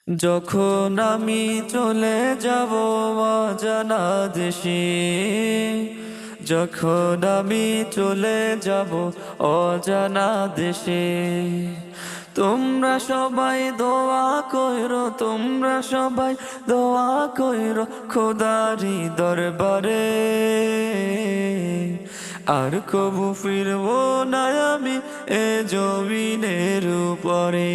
যখন আমি চলে যাব অজানা দেশে, যখন আমি চলে যাব অজানা দেশে, তোমরা সবাই দোয়া কইরো, তোমরা সবাই দোয়া কইরো খোদারি দরবারে। আর কবু ফিরবো না আমি এ জমিনের উপরে,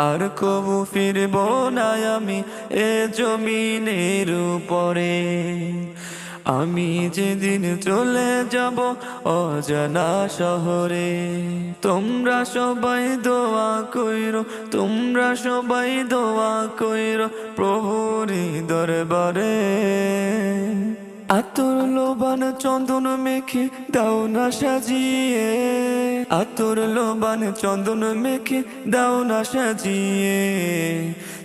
আর কবু ফিরবো না আমি এ জমিনের উপরে। আমি যেদিন চলে যাব অজানা শহরে, তোমরা সবাই দোয়া কইরো, তোমরা সবাই দোয়া কইরো প্রভুর দরবারে। আতর লোবান চন্দন মেখে দাও না সাজিয়ে, আতর লোবান চন্দন মেখে দাও না সাজিয়ে,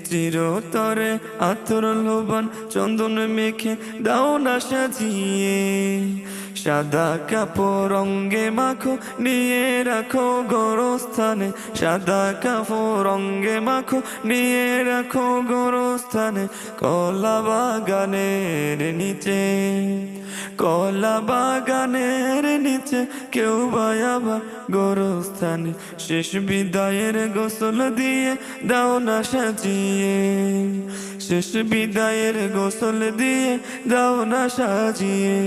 চিরতরে আতর লোবান চন্দন মেখে দাও না সাজিয়ে। সাদা কাপড় রঙ্গে মাখো নিয়ে রাখো গোরস্থানে, সাদা কাপড় রঙ্গে মাখো নিয়ে রাখো গোরস্থানে। কলা বাগানের নিচে, কলা বাগানের নিচে কেউ বা আবার গোরস্থানে। শেষ বিদায়ের গোসল দিয়ে দাও না সাজিয়ে, শেষ বিদায়ের গোসল দিয়ে দাও না সাজিয়ে।